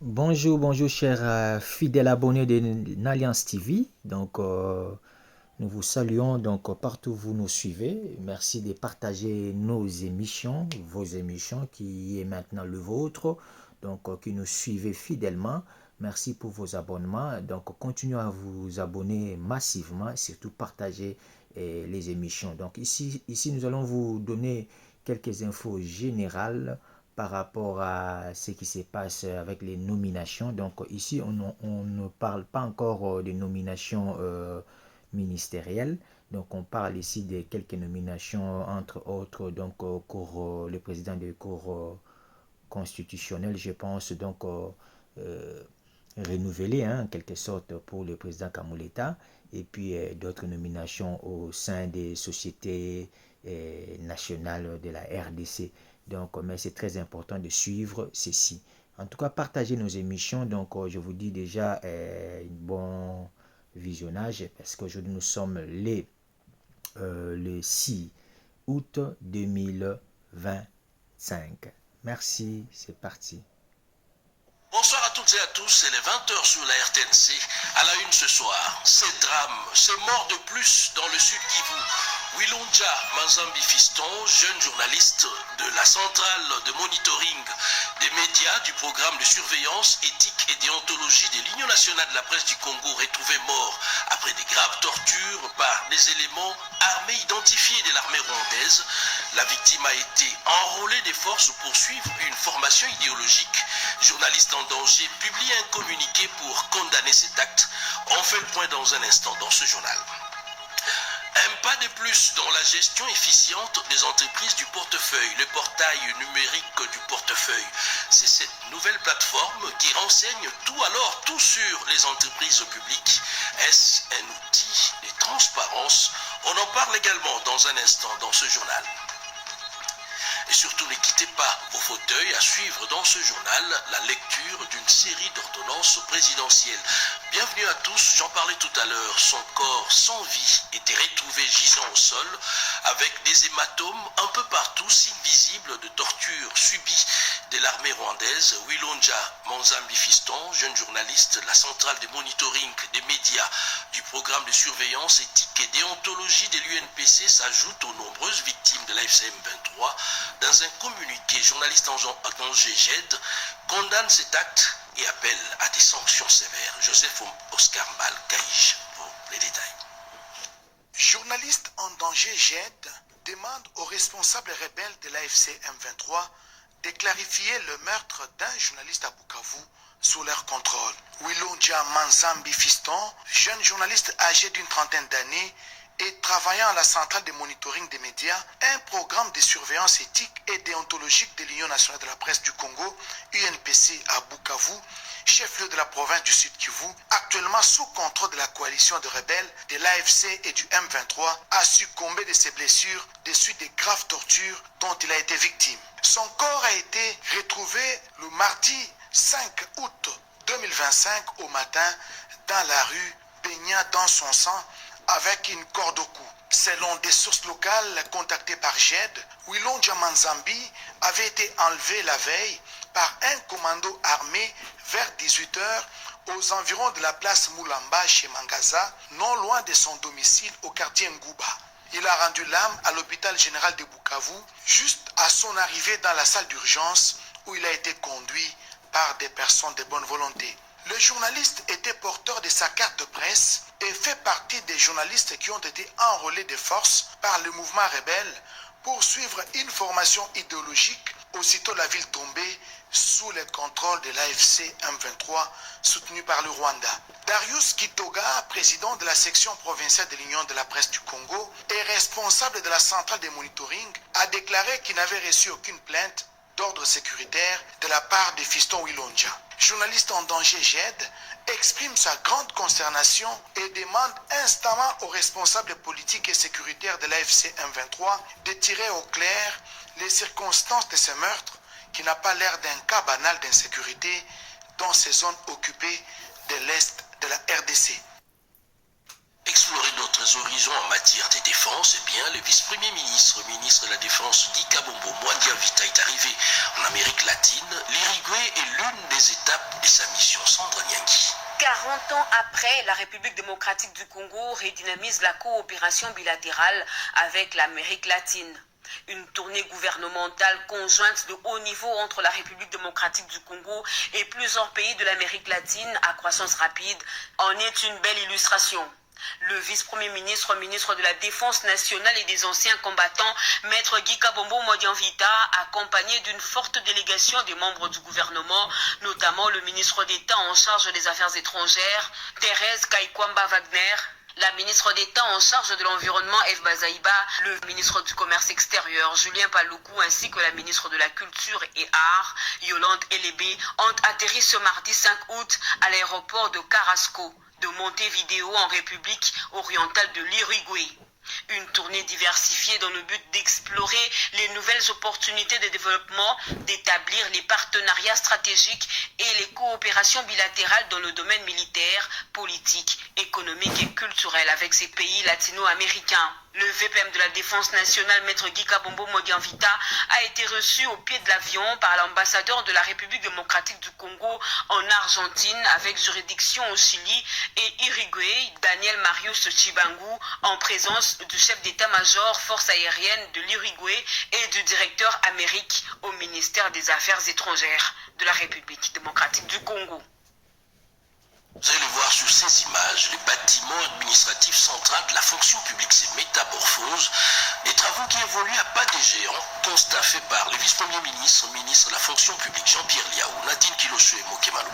Bonjour, bonjour, chers fidèles abonnés de Nalliance TV. Nous vous saluons partout où vous nous suivez. Merci de partager nos émissions, vos émissions qui est maintenant le vôtre, qui nous suivez fidèlement. Merci pour vos abonnements. Donc, continuez à vous abonner massivement, surtout partager les émissions. Donc, ici, nous allons vous donner quelques infos générales par rapport à ce qui se passe avec les nominations. Donc ici, on ne parle pas encore des nominations ministérielles. Donc on parle ici de quelques nominations, entre autres, le président de cour constitutionnelle, je pense, renouvelé, en quelque sorte, pour le président Kamuleta, et puis d'autres nominations au sein des sociétés nationales de la RDC. Mais c'est très important de suivre ceci. En tout cas, partagez nos émissions. Je vous dis déjà bon visionnage, parce qu'aujourd'hui, nous sommes le 6 août 2025. Merci, c'est parti. Bonsoir à toutes et à tous, c'est les 20h sur la RTNC. À la une ce soir, ces drames, ces morts de plus dans le sud Kivu. Wilonja Manzambi Fiston, jeune journaliste de la centrale de monitoring des médias du programme de surveillance éthique et déontologie de l'Union nationale de la presse du Congo, retrouvé mort après des graves tortures par des éléments armés identifiés de l'armée rwandaise. La victime a été enrôlée des forces pour suivre une formation idéologique. Journaliste en danger publie un communiqué pour condamner cet acte. On fait le point dans un instant dans ce journal. Un pas de plus dans la gestion efficiente des entreprises du portefeuille, le portail numérique du portefeuille. C'est cette nouvelle plateforme qui renseigne tout sur les entreprises publiques. Est-ce un outil de transparence? On en parle également dans un instant dans ce journal. Et surtout, ne quittez pas vos fauteuils à suivre dans ce journal la lecture d'une série d'ordonnances présidentielles. Bienvenue à tous, j'en parlais tout à l'heure, son corps sans vie était retrouvé gisant au sol avec des hématomes un peu partout, signes visibles de torture subie de l'armée rwandaise. Wilonja Manzambi Fiston, jeune journaliste de la centrale de monitoring des médias du programme de surveillance éthique et déontologie de l'UNPC, s'ajoute aux nombreuses victimes de l'AFCM 23. Dans un communiqué, journaliste en danger GED condamne cet acte et appelle à des sanctions sévères. Joseph Oscar Malkaïch pour les détails. Journaliste en danger GED demande aux responsables rebelles de l'AFC M23 de clarifier le meurtre d'un journaliste à Bukavu sous leur contrôle. Wilonja Manzambi Fiston, jeune journaliste âgé d'une trentaine d'années, et travaillant à la centrale de monitoring des médias, un programme de surveillance éthique et déontologique de l'Union nationale de la presse du Congo, UNPC à Bukavu, chef-lieu de la province du Sud Kivu, actuellement sous contrôle de la coalition de rebelles de l'AFC et du M23, a succombé de ses blessures des suites des graves tortures dont il a été victime. Son corps a été retrouvé le mardi 5 août 2025 au matin dans la rue, baignant dans son sang avec une corde au cou. Selon des sources locales contactées par GED, Wilonja Manzambi avait été enlevé la veille par un commando armé vers 18h aux environs de la place Moulamba chez Mangaza, non loin de son domicile au quartier Ngouba. Il a rendu l'âme à l'hôpital général de Bukavu juste à son arrivée dans la salle d'urgence où il a été conduit par des personnes de bonne volonté. Le journaliste était porteur de sa carte de presse et fait partie des journalistes qui ont été enrôlés de force par le mouvement rebelle pour suivre une formation idéologique aussitôt la ville tombée sous le contrôle de l'AFC M23 soutenu par le Rwanda. Darius Kitoga, président de la section provinciale de l'Union de la presse du Congo et responsable de la centrale de monitoring, a déclaré qu'il n'avait reçu aucune plainte d'ordre sécuritaire de la part de Fiston Wilonja. Journaliste en danger GED, exprime sa grande consternation et demande instamment aux responsables politiques et sécuritaires de l'AFC M23 de tirer au clair les circonstances de ce meurtre qui n'a pas l'air d'un cas banal d'insécurité dans ces zones occupées de l'Est de la RDC. explorer d'autres horizons en matière de défense, eh bien, le vice-premier ministre, ministre de la Défense, Guy Kabombo Mwandiavita, est arrivé en Amérique latine. L'Uruguay est l'une des étapes de sa mission. Sandra Nyangui. 40 ans après, la République démocratique du Congo redynamise la coopération bilatérale avec l'Amérique latine. Une tournée gouvernementale conjointe de haut niveau entre la République démocratique du Congo et plusieurs pays de l'Amérique latine à croissance rapide en est une belle illustration. Le vice-premier ministre, ministre de la Défense nationale et des anciens combattants, maître Guy Kabombo Mwandiavita, accompagné d'une forte délégation des membres du gouvernement, notamment le ministre d'État en charge des Affaires étrangères, Thérèse Kaikwamba Wagner, la ministre d'État en charge de l'Environnement, Eve Bazaïba, le ministre du Commerce extérieur, Julien Paluku, ainsi que la ministre de la Culture et Arts, Yolande Elébé, ont atterri ce mardi 5 août à l'aéroport de Carrasco, de Montevideo en République orientale de l'Uruguay. Une tournée diversifiée dans le but d'explorer les nouvelles opportunités de développement, d'établir les partenariats stratégiques et les coopérations bilatérales dans le domaine militaire, politique, économique et culturel avec ces pays latino-américains. Le VPM de la Défense nationale, maître Guy Kabombo Mwandiavita, a été reçu au pied de l'avion par l'ambassadeur de la République démocratique du Congo en Argentine avec juridiction au Chili et Uruguay, Daniel Marius Chibangu, en présence du chef d'état-major force aérienne de l'Uruguay et du directeur Amérique au ministère des Affaires étrangères de la République démocratique du Congo. Vous allez le voir sur ces images, les bâtiments administratifs centraux de la fonction publique, ces métamorphoses, des travaux qui évoluent à pas de géant, constat fait par le vice-premier ministre, ministre de la fonction publique Jean-Pierre Liaou, Nadine Kilosue et Mokemalou.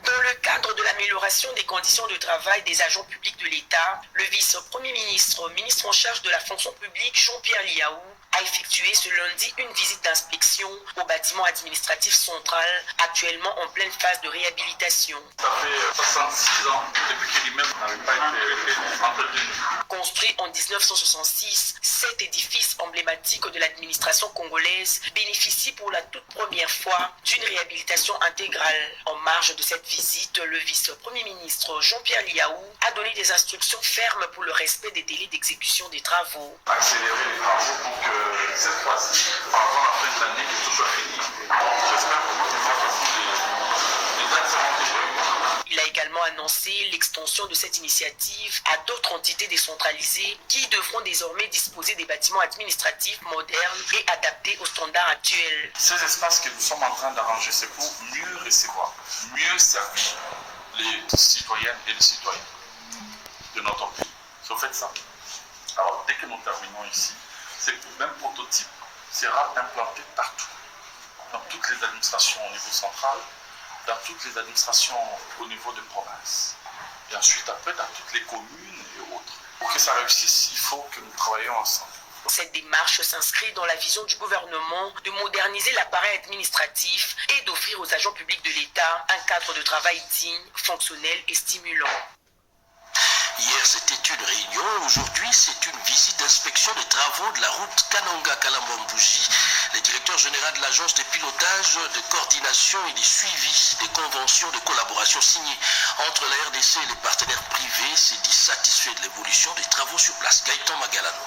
Dans le cadre de l'amélioration des conditions de travail des agents publics de l'État, le vice-premier ministre, ministre en charge de la fonction publique Jean-Pierre Liaou, a effectué ce lundi une visite d'inspection au bâtiment administratif central, actuellement en pleine phase de réhabilitation. Ça fait 66 ans depuis que l'immeuble n'avait pas été entretenu. Construit en 1966, cet édifice emblématique de l'administration congolaise bénéficie pour la toute première fois d'une réhabilitation intégrale. En marge de cette visite, le vice-premier ministre Jean-Pierre Liaou a donné des instructions fermes pour le respect des délais d'exécution des travaux. Accélérer les travaux pour que cette fois-ci, avant la fin de l'année, que tout soit fini. J'espère que les dates seront tenues. Il a également annoncé l'extension de cette initiative à d'autres entités décentralisées qui devront désormais disposer des bâtiments administratifs modernes et adaptés aux standards actuels. Ces espaces que nous sommes en train d'arranger, c'est pour mieux recevoir, mieux servir les citoyennes et les citoyens de notre pays. C'est au fait ça. Alors, dès que nous terminons ici, ce même prototype sera implanté partout, dans toutes les administrations au niveau central, dans toutes les administrations au niveau de province, et ensuite après dans toutes les communes et autres. Pour que ça réussisse, il faut que nous travaillions ensemble. Cette démarche s'inscrit dans la vision du gouvernement de moderniser l'appareil administratif et d'offrir aux agents publics de l'État un cadre de travail digne, fonctionnel et stimulant. Hier, c'était une réunion. Aujourd'hui, c'est une visite d'inspection des travaux de la route Kananga-Kalambambouji. Le directeur général de l'agence de pilotage, de coordination et de suivi des conventions de collaboration signées entre la RDC et les partenaires privés s'est dit satisfait de l'évolution des travaux sur place. Gaëtan Magalano.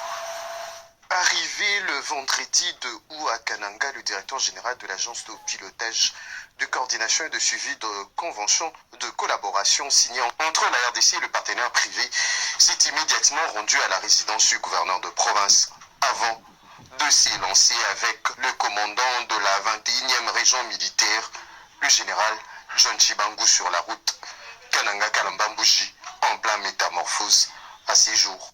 Arrivé le vendredi 2 août à Kananga, le directeur général de l'agence de pilotage de coordination et de suivi de conventions de collaboration signées entre la RDC et le partenaire privé s'est immédiatement rendu à la résidence du gouverneur de province avant de s'élancer avec le commandant de la 21e région militaire, le général John Chibangu, sur la route Kananga-Kalambambouji en plein métamorphose à ces jours.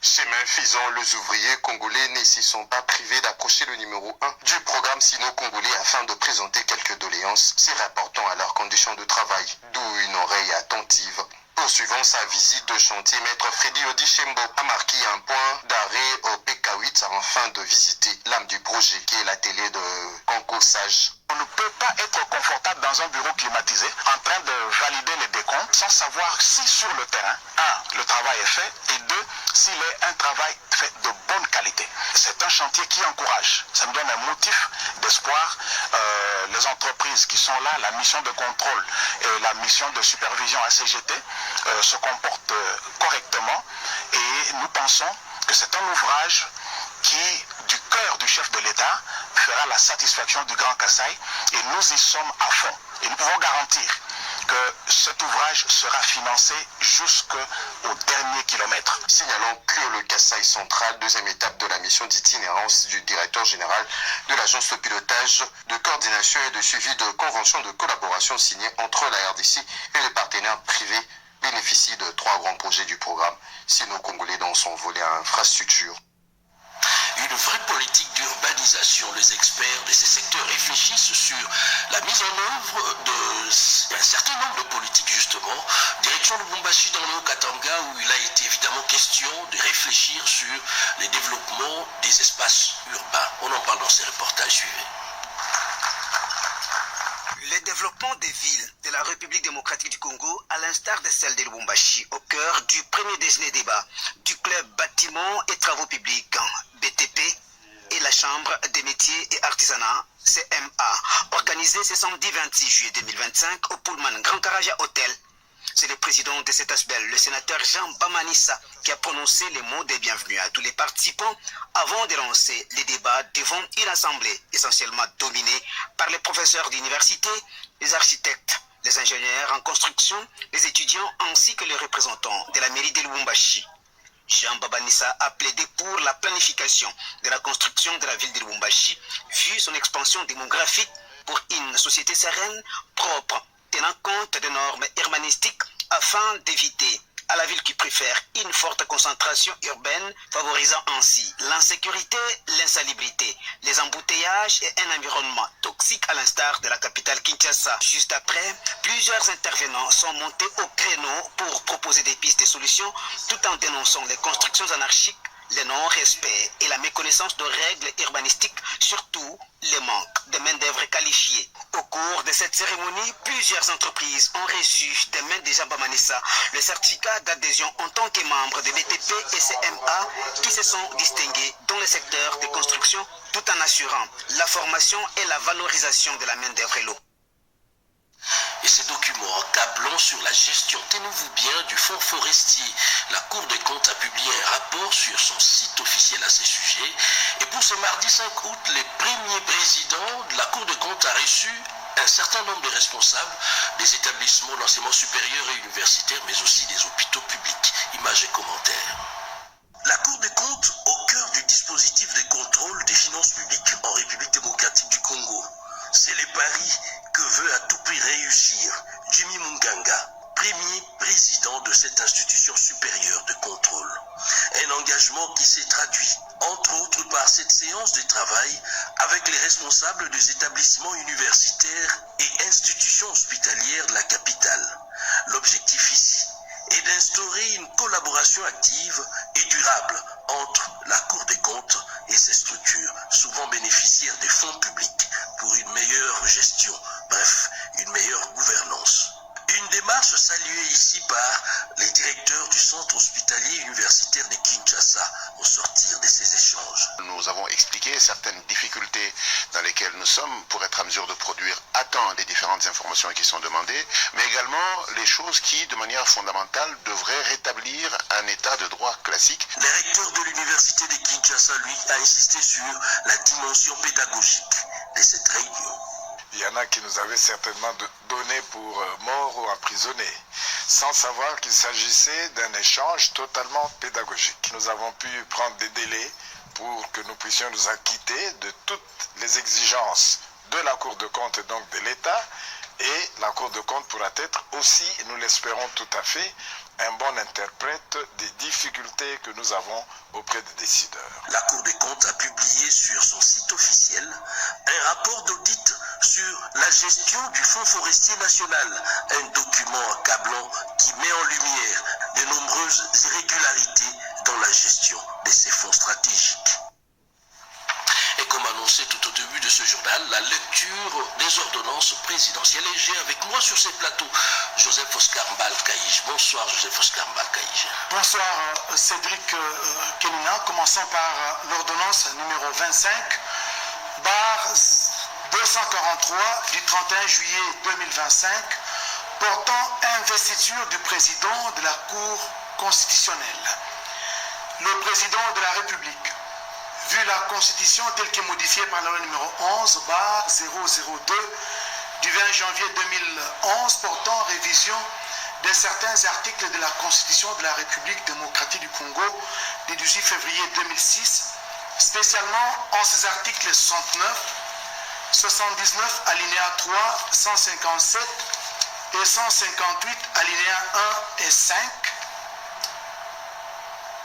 Chemin faisant, les ouvriers congolais ne s'y sont pas privés d'approcher le numéro 1 du programme sino-congolais afin de présenter quelques doléances s'y rapportant à leurs conditions de travail, d'où une oreille attentive. Poursuivant sa visite de chantier, maître Freddy Odichembo a marqué un point d'arrêt au PK8 afin de visiter l'âme du projet qui est l'atelier de concorsage. On ne peut pas être confortable dans un bureau climatisé en train de valider les décomptes sans savoir si sur le terrain, un, le travail est fait et deux, s'il est un travail fait de bonne bonne qualité. C'est un chantier qui encourage. Ça me donne un motif d'espoir. Les entreprises qui sont là, la mission de contrôle et la mission de supervision ACGT se comportent correctement et nous pensons que c'est un ouvrage qui, du cœur du chef de l'État, fera la satisfaction du Grand Kasaï et nous y sommes à fond. Et nous pouvons garantir que cet ouvrage sera financé jusqu'au dernier kilomètre. Signalons que le Kasaï central, deuxième étape de la mission d'itinérance du directeur général de l'agence de pilotage, de coordination et de suivi de conventions de collaboration signées entre la RDC et les partenaires privés, bénéficie de 3 grands projets du programme sino-congolais dans son volet infrastructure. Une vraie politique d'urbanisation. Les experts de ces secteurs réfléchissent sur la mise en œuvre d'un certain nombre de politiques, justement. Direction Lubumbashi dans le Haut-Katanga, où il a été évidemment question de réfléchir sur les développements des espaces urbains. On en parle dans ces reportages suivants. Le développement des villes de la République démocratique du Congo, à l'instar de celle de Lubumbashi, au cœur du premier déjeuner débat du club bâtiments et travaux publics, BTP, et la Chambre des métiers et artisanat, CMA, organisé ce samedi 26 juillet 2025 au Pullman Grand Karaja Hotel. C'est le président de cet ASBEL, le sénateur Jean Bamanissa, qui a prononcé les mots de bienvenue à tous les participants avant de lancer les débats devant une assemblée essentiellement dominée par les professeurs d'université, les architectes, les ingénieurs en construction, les étudiants ainsi que les représentants de la mairie de Lubumbashi. Jean Bamanissa a plaidé pour la planification de la construction de la ville de Lubumbashi, vu son expansion démographique pour une société sereine, propre, tenant compte des normes urbanistiques afin d'éviter à la ville qui préfère une forte concentration urbaine, favorisant ainsi l'insécurité, l'insalubrité, les embouteillages et un environnement toxique à l'instar de la capitale Kinshasa. Juste après, plusieurs intervenants sont montés au créneau pour proposer des pistes de solutions tout en dénonçant les constructions anarchiques, le non-respect et la méconnaissance de règles urbanistiques, surtout le manque de main-d'œuvre qualifiée. Au cours de cette cérémonie, plusieurs entreprises ont reçu des mains de Jean Bamanissa le certificat d'adhésion en tant que membres de BTP et CMA qui se sont distingués dans le secteur des constructions tout en assurant la formation et la valorisation de la main-d'œuvre locale. Et ces documents accablant sur la gestion, tenez-vous bien, du fonds forestier. La Cour des comptes a publié un rapport sur son site officiel à ces sujets. Et pour ce mardi 5 août, les premiers présidents de la Cour des comptes a reçu un certain nombre de responsables des établissements d'enseignement supérieur et universitaire, mais aussi des hôpitaux publics. Images et commentaires. La Cour des comptes au cœur du dispositif de contrôle des finances publiques en République démocratique du Congo. C'est le pari que veut à tout prix réussir Jimmy Munganga, premier président de cette institution supérieure de contrôle. Un engagement qui s'est traduit, entre autres, par cette séance de travail avec les responsables des établissements universitaires et institutions hospitalières de la capitale. L'objectif ici est d'instaurer une collaboration active et durable entre la Cour des comptes et ses structures, souvent bénéficiaires des fonds publics, pour une meilleure gestion, bref, une meilleure gouvernance. Une démarche saluée ici par les directeurs du centre hospitalier universitaire de Kinshasa au sortir de ces échanges. Nous avons expliqué certaines difficultés dans lesquelles nous sommes pour être en mesure de produire à temps les différentes informations qui sont demandées, mais également les choses qui, de manière fondamentale, devraient rétablir un état de droit classique. Le recteur de l'université de Kinshasa, lui, a insisté sur la dimension pédagogique de cette réunion. Il y en a qui nous avaient certainement donné pour morts ou emprisonnés, sans savoir qu'il s'agissait d'un échange totalement pédagogique. Nous avons pu prendre des délais pour que nous puissions nous acquitter de toutes les exigences de la Cour de compte et donc de l'État, et la Cour de compte pourra être aussi, nous l'espérons tout à fait, un bon interprète des difficultés que nous avons auprès des décideurs. La Cour des comptes a publié sur son site officiel un rapport d'audit sur la gestion du Fonds forestier national, un document accablant qui met en lumière de nombreuses irrégularités dans la gestion de ces fonds stratégiques. Et comme annoncé tout au début de ce journal, la lecture des ordonnances présidentielles. Et j'ai avec moi sur ces plateaux Joseph Oscar Mbal-Kaïj. Bonsoir Joseph Oscar Mbal-Kaïj. Bonsoir Cédric Kenina. Commençons par l'ordonnance numéro 25, barre 243 du 31 juillet 2025, portant investiture du président de la Cour constitutionnelle. Le président de la République, vu la Constitution telle que modifiée par la loi numéro 11, barre 002 du 20 janvier 2011, portant révision de certains articles de la Constitution de la République démocratique du Congo du 18 février 2006, spécialement en ces articles 69, 79 alinéa 3, 157 et 158 alinéa 1 et 5,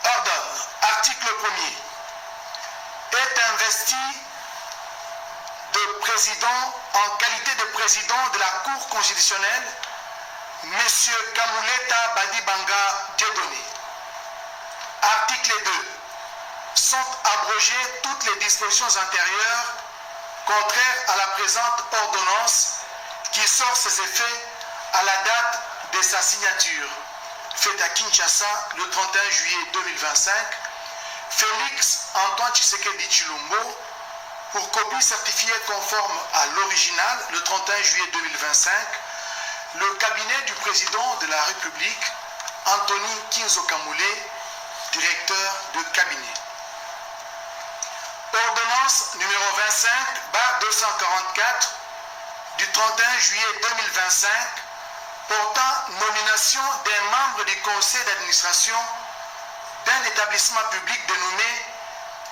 ordonne, article 1er, est investi de président en qualité de président de la Cour constitutionnelle M. Kamuleta Badibanga Dieudonné. Article 2. Sont abrogées toutes les dispositions antérieures contraires à la présente ordonnance qui sort ses effets à la date de sa signature, faite à Kinshasa le 31 juillet 2025, Félix Antoine Tshisekedi Tshilombo, pour copie certifiée conforme à l'original le 31 juillet 2025, le cabinet du président de la République, Anthony Kinzo Kamule, directeur de cabinet. Ordonnance numéro 25, barre 244 du 31 juillet 2025, portant nomination des membres du conseil d'administration d'un établissement public dénommé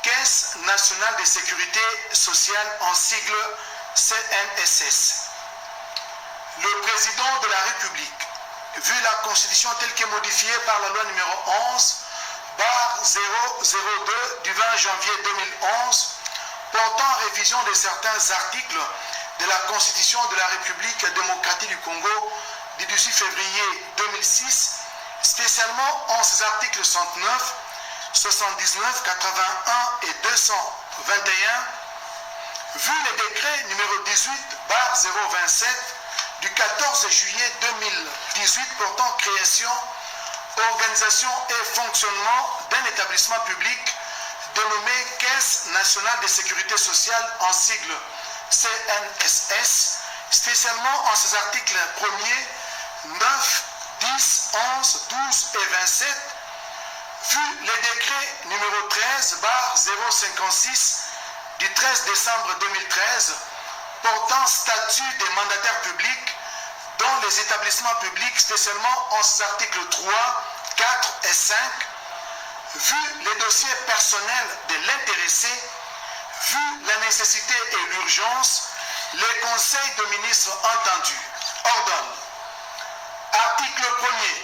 Caisse nationale de sécurité sociale en sigle CNSS. Le président de la République, vu la Constitution telle que modifiée par la loi numéro 11, barre 002 du 20 janvier 2011, portant révision de certains articles de la Constitution de la République démocratique du Congo du 18 février 2006, spécialement en ses articles 69, 79, 81 et 221, vu le décret numéro 18, barre 027 du 14 juillet 2018 portant création, organisation et fonctionnement d'un établissement public dénommé Caisse nationale de sécurité sociale en sigle CNSS, spécialement en ses articles 1er, 9, 10, 11, 12 et 27, vu le décret numéro 13, barre 056 du 13 décembre 2013, portant statut des mandataires publics dans les établissements publics, spécialement en ses articles 3, 4 et 5, vu les dossiers personnels de l'intéressé, vu la nécessité et l'urgence, les conseils de ministres entendus ordonnent. Article 1er.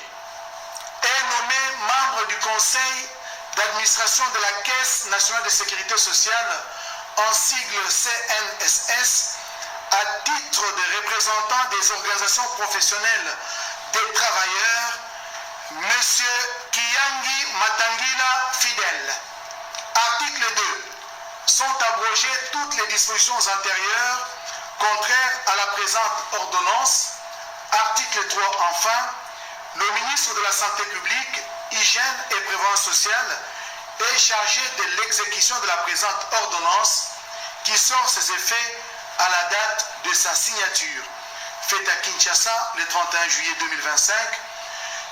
Est nommé membre du conseil d'administration de la Caisse nationale de sécurité sociale en sigle CNSS à titre de représentant des organisations professionnelles des travailleurs, M. Kiyangi Matangila Fidel. Article 2. Sont abrogées toutes les dispositions antérieures contraires à la présente ordonnance. Article 3. Enfin, le ministre de la Santé publique, Hygiène et Prévoyance sociale est chargé de l'exécution de la présente ordonnance qui sort ses effets à la date de sa signature, faite à Kinshasa le 31 juillet 2025.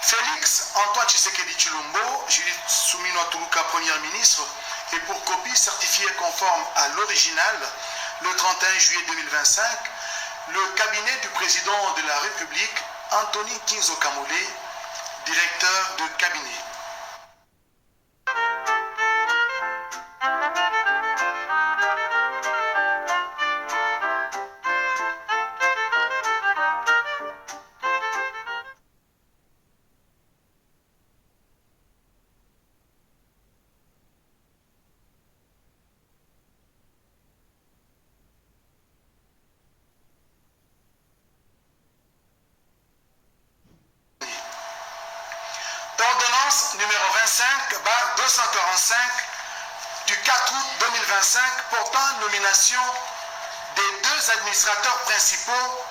Félix Antoine Tshisekedi Tshilombo, Judith Soumino Toulouka, Premier ministre, et pour copie certifiée conforme à l'original le 31 juillet 2025, le cabinet du président de la République, Anthony Kinzo Kamule, directeur de cabinet. Ordonnance numéro 25, barre 245 du 4 août 2025 portant nomination des 2 administrateurs principaux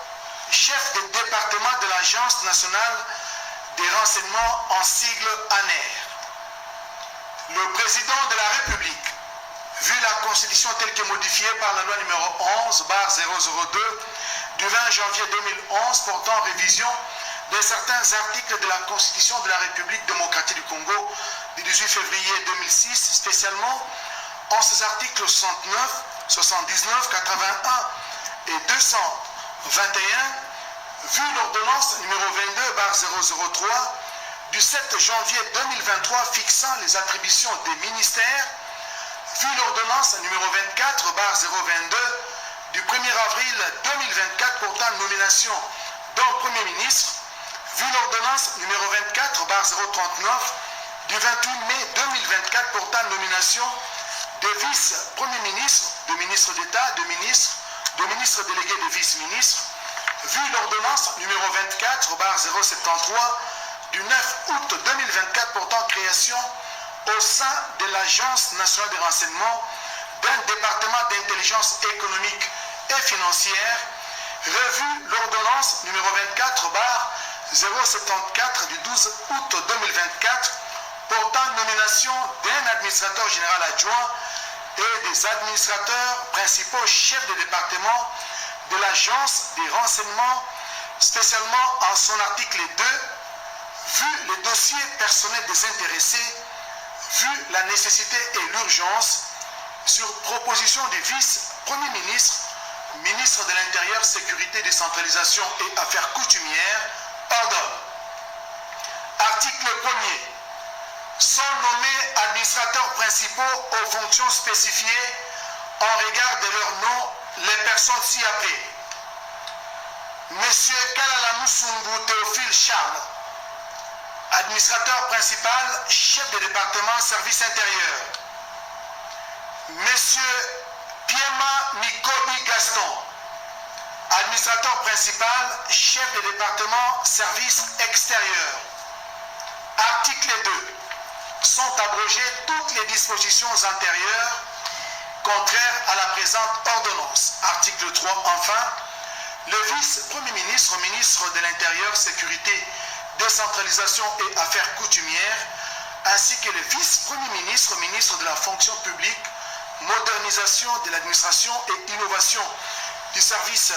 chefs de département de l'Agence nationale des renseignements en sigle ANER. Le président de la République, vu la Constitution telle que modifiée par la loi numéro 11/002 du 20 janvier 2011 portant révision de certains articles de la Constitution de la République démocratique du Congo du 18 février 2006, spécialement en ces articles 69, 79, 81 et 221, vu l'ordonnance numéro 22/003 du 7 janvier 2023 fixant les attributions des ministères, vu l'ordonnance numéro 24/022 du 1er avril 2024 portant nomination d'un Premier ministre, vu l'ordonnance numéro 24/039 du 28 mai 2024 portant nomination de vice-premier ministre, de ministre d'État, de ministre délégué, de vice-ministre, vu l'ordonnance numéro 24/073 du 9 août 2024 portant création au sein de l'Agence nationale des renseignements d'un département d'intelligence économique et financière, revu l'ordonnance numéro 24/074 du 12 août 2024 portant nomination d'un administrateur général adjoint et des administrateurs principaux chefs de département de l'Agence des renseignements, spécialement en son article 2, vu les dossiers personnels des intéressés, vu la nécessité et l'urgence, sur proposition du vice-premier ministre, ministre de l'Intérieur, Sécurité, Décentralisation et Affaires coutumières, ordonne. Article 1er. Sont nommés administrateurs principaux aux fonctions spécifiées en regard de leur nom les personnes ci-après. Monsieur Kalala Musungu Théophile Charles, administrateur principal, chef de département, service intérieur. Monsieur Piema Mikobi Gaston, administrateur principal, chef de département, service extérieur. Article 2. Sont abrogées toutes les dispositions antérieures contraires à la présente ordonnance. Article 3. Enfin, le vice-premier ministre, ministre de l'Intérieur, Sécurité, Décentralisation et Affaires coutumières, ainsi que le vice-premier ministre, ministre de la fonction publique, modernisation de l'administration et innovation du service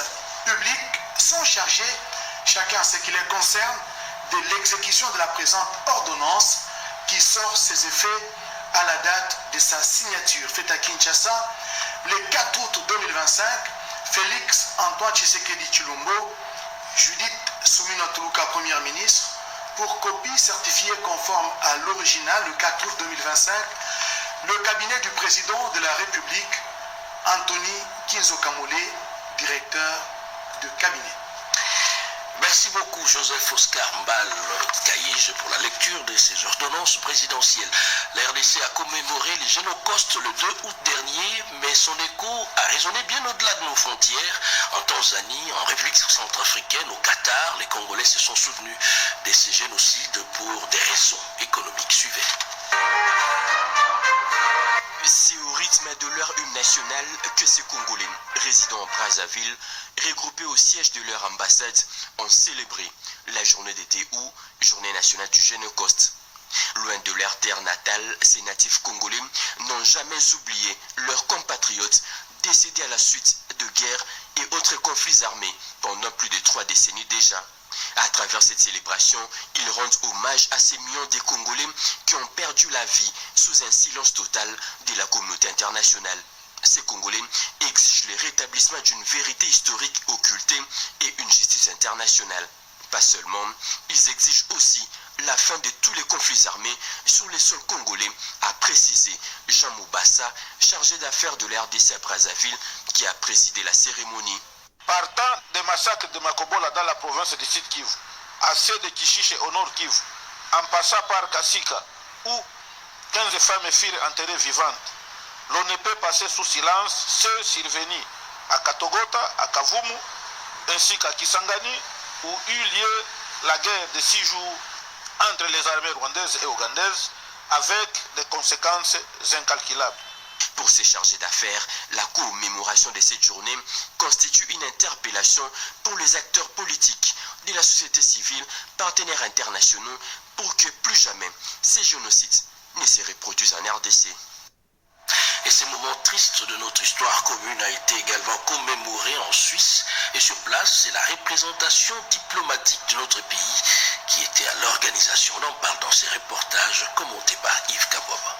public, sont chargés, chacun en ce qui les concerne, de l'exécution de la présente ordonnance qui sort ses effets à la date de sa signature. Faite à Kinshasa, le 4 août 2025, Félix Antoine Tshisekedi Tshilombo, Judith Soumino Tuluka, première ministre, pour copie certifiée conforme à l'original le 4 août 2025, le cabinet du président de la République, Anthony Kinzo Kamole, directeur de cabinet. Merci beaucoup Joseph Oscar Mbal Kaïj pour la lecture de ces ordonnances présidentielles. La RDC a commémoré les Génocost le 2 août dernier, mais son écho a résonné bien au-delà de nos frontières. En Tanzanie, en République centrafricaine, au Qatar, les Congolais se sont souvenus de ces génocides pour des raisons économiques. Suivez. C'est au rythme de leur hymne national que ces Congolais, résidant à Brazzaville, regroupés au siège de leur ambassade, ont célébré la journée d'été ou journée nationale du Génocost. Loin de leur terre natale, ces natifs congolais n'ont jamais oublié leurs compatriotes décédés à la suite de guerres et autres conflits armés pendant plus de 3 décennies déjà. À travers cette célébration, ils rendent hommage à ces millions de Congolais qui ont perdu la vie sous un silence total de la communauté internationale. Ces Congolais exigent le rétablissement d'une vérité historique occultée et une justice internationale. Pas seulement, ils exigent aussi la fin de tous les conflits armés sur les sols congolais, a précisé Jean Moubassa, chargé d'affaires de la RDC à Brazzaville, qui a présidé la cérémonie. Partant des massacres de Makobola dans la province du Sud Kivu, à ceux de Kishiche au Nord Kivu, en passant par Kasika, où 15 femmes furent enterrées vivantes, l'on ne peut passer sous silence ceux survenus à Katogota, à Kavumu, ainsi qu'à Kisangani, où eut lieu la guerre de 6 jours entre les armées rwandaises et ougandaises, avec des conséquences incalculables. Pour ces chargés d'affaires, la commémoration de cette journée constitue une interpellation pour les acteurs politiques de la société civile, partenaires internationaux, pour que plus jamais ces génocides ne se reproduisent en RDC. Et ce moment triste de notre histoire commune a été également commémoré en Suisse. Et sur place, c'est la représentation diplomatique de notre pays qui était à l'organisation. On en parle dans ces reportages commentés par Yves Kabouaba.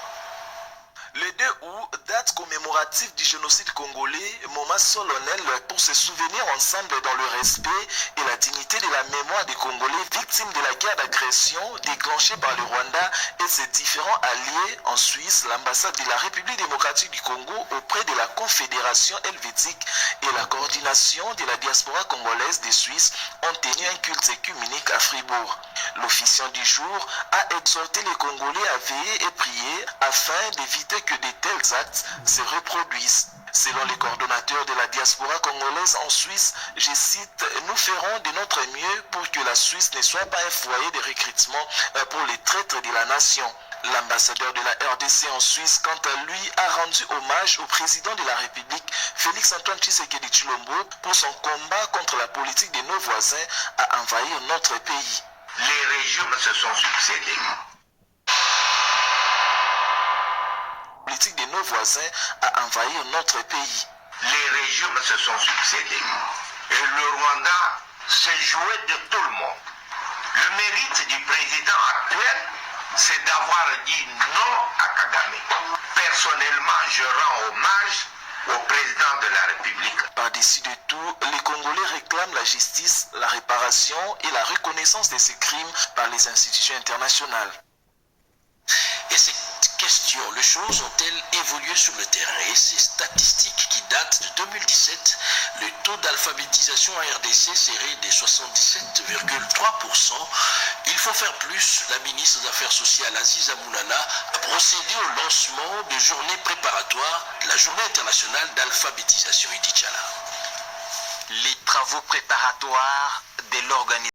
Le 2 août, date commémorative du génocide congolais, moment solennel pour se souvenir ensemble dans le respect et la dignité de la mémoire des Congolais victimes de la guerre d'agression déclenchée par le Rwanda et ses différents alliés. En Suisse, l'ambassade de la République démocratique du Congo auprès de la Confédération helvétique et la coordination de la diaspora congolaise des Suisses ont tenu un culte œcuménique à Fribourg. L'officiant du jour a exhorté les Congolais à veiller et prier afin d'éviter que de tels actes se reproduisent. Selon les coordonnateurs de la diaspora congolaise en Suisse, je cite, « Nous ferons de notre mieux pour que la Suisse ne soit pas un foyer de recrutement pour les traîtres de la nation. » L'ambassadeur de la RDC en Suisse, quant à lui, a rendu hommage au président de la République, Félix-Antoine Tshisekedi Tshilombo, pour son combat contre la politique de nos voisins à envahir notre pays. Les régimes se sont succédés. Politique de nos voisins à envahir notre pays. Les régimes se sont succédés. Et le Rwanda s'est joué de tout le monde. Le mérite du président actuel, c'est d'avoir dit non à Kagame. Personnellement, je rends hommage au président de la République. Par-dessus de tout, les Congolais réclament la justice, la réparation et la reconnaissance de ces crimes par les institutions internationales. Et ces questions, les choses ont-elles évolué sur le terrain? Et ces statistiques qui datent de 2017, le taux d'alphabétisation en RDC serait de 77,3%. Il faut faire plus. La ministre des Affaires sociales, Aziza Mounana, a procédé au lancement de journées préparatoires de la Journée internationale d'alphabétisation. Les travaux préparatoires de l'organisation